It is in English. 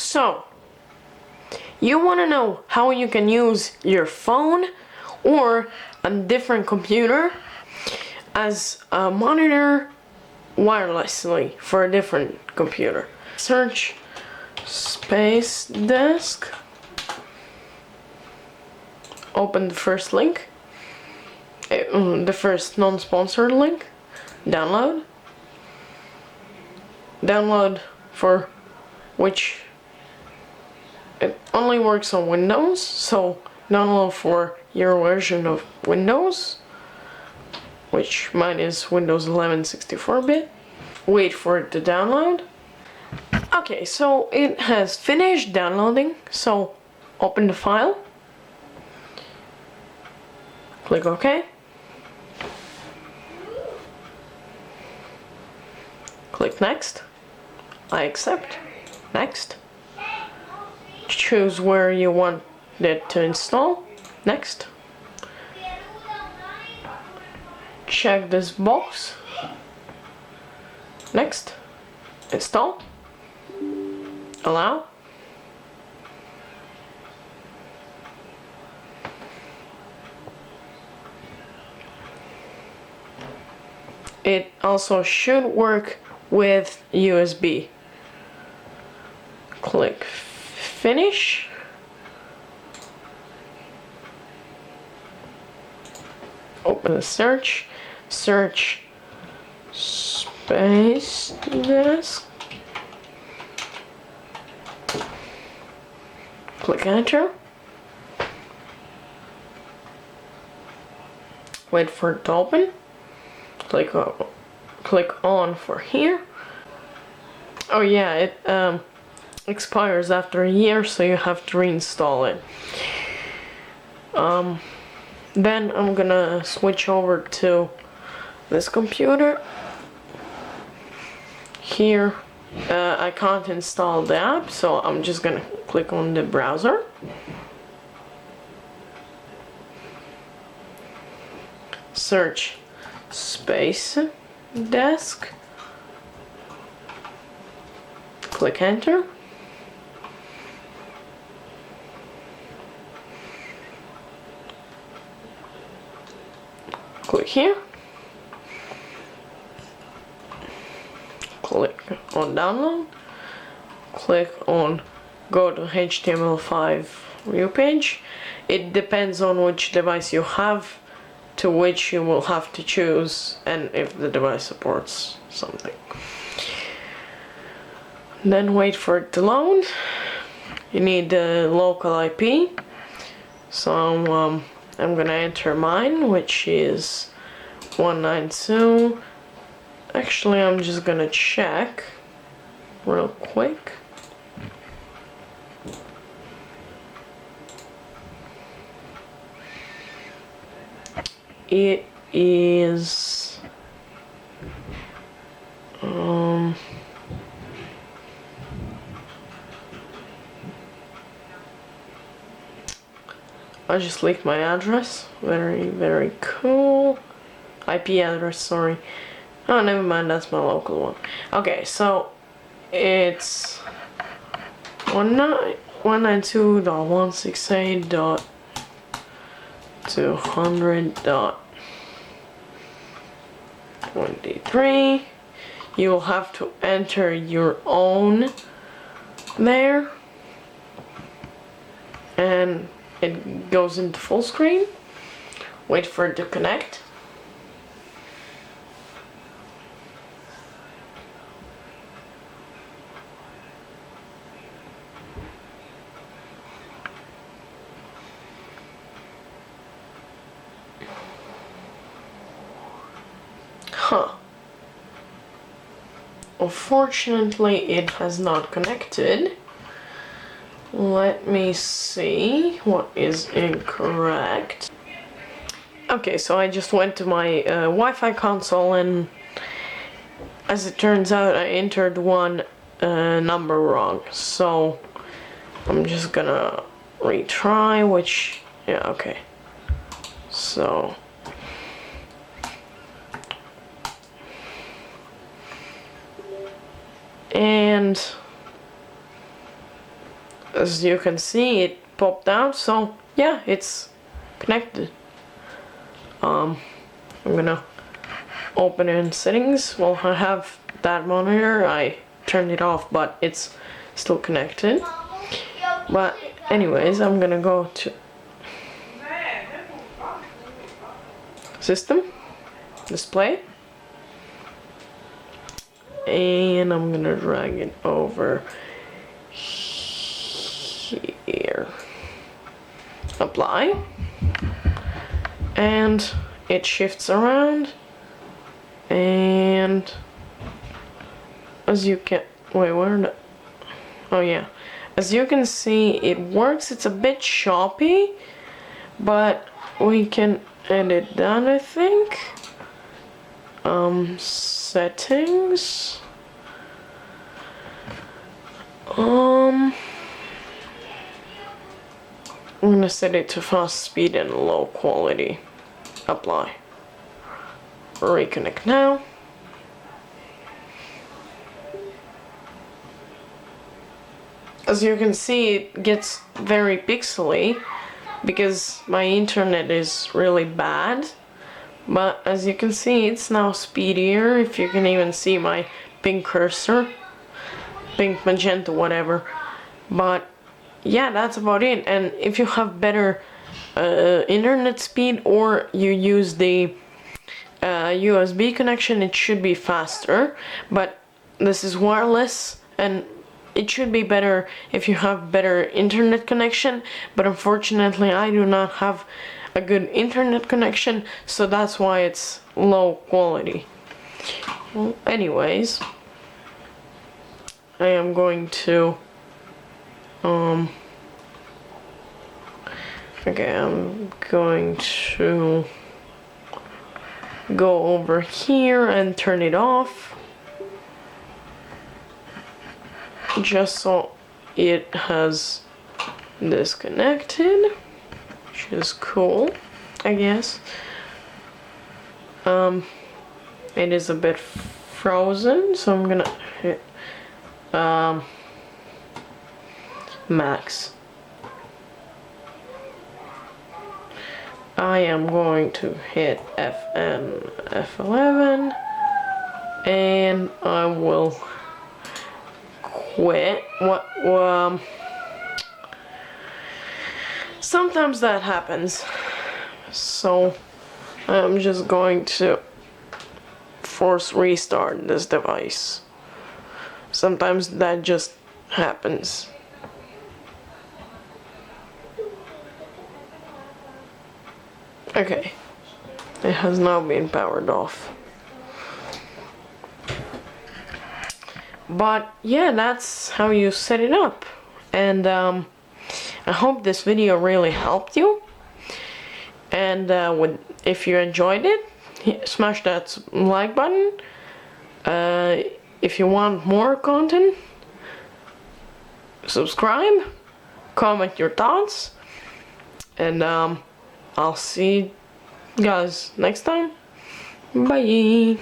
So, you want to know how you can use your phone or a different computer as a monitor wirelessly for a different computer. Search Space Desk. Open the first link, the first non-sponsored link. Download for which it only works on Windows, so download for your version of Windows, which mine is Windows 11 64-bit. Wait for it to download. Okay, so it has finished downloading, so open the file. Click OK. Click Next. I accept. Next. Choose where you want it to install. Next. Check this box. Next. Install. Allow. It also should work with USB. Click Finish. Open the search. Search Space Desk. Click Enter. Wait for it to open. Click on for here. Oh yeah, it expires after a year, so you have to reinstall it. Then I'm gonna switch over to this computer. Here, I can't install the app, so I'm just gonna click on the browser. Search Space Desk. Click Enter. Click here. Click on Download. Click on Go to HTML5 view page. It depends on which device you have, to which you will have to choose, and if the device supports something. Then wait for it to load. You need the local IP, so I'm gonna enter mine, which is 192. Actually, I'm just gonna check real quick. It is I just leaked my address. Very cool. IP address, sorry. Oh, never mind, that's my local one. Okay, so it's 192.168.200.23. You will have to enter your own there, and it goes into full screen. Wait for it to connect. Huh. Unfortunately, it has not connected. Let me see what is incorrect. Okay, so I just went to my Wi-Fi console, and as it turns out, I entered one number wrong. So I'm just gonna retry, which, yeah, okay. So and as you can see, it popped out, so yeah, it's connected. I'm gonna open it in settings. Well, I have that monitor, I turned it off, but it's still connected. But anyways, I'm gonna go to system, display, and I'm gonna drag it over here, apply, and it shifts around, and as you can, wait, where the, oh yeah, as you can see, it works. It's a bit choppy, but we can edit that, I think. Settings, I'm gonna set it to fast speed and low quality. Apply. Reconnect now. As you can see, it gets very pixely because my internet is really bad. But as you can see, it's now speedier. If you can even see my pink cursor, pink, magenta, whatever. But yeah, that's about it. And if you have better internet speed, or you use the USB connection, it should be faster. But this is wireless, and it should be better if you have better internet connection. But unfortunately, I do not have a good internet connection, so that's why it's low quality. Well, anyways, I am going to okay, I'm going to go over here and turn it off, just so it has disconnected, which is cool, I guess. It is a bit frozen, so I'm gonna hit max. I am going to hit FN F11, and I will quit. Sometimes that happens, so I'm just going to force restart this device. Sometimes that just happens. Okay, it has now been powered off. But yeah, that's how you set it up. And I hope this video really helped you. And if you enjoyed it, smash that like button. If you want more content, subscribe, comment your thoughts, and I'll see you guys next time. Bye.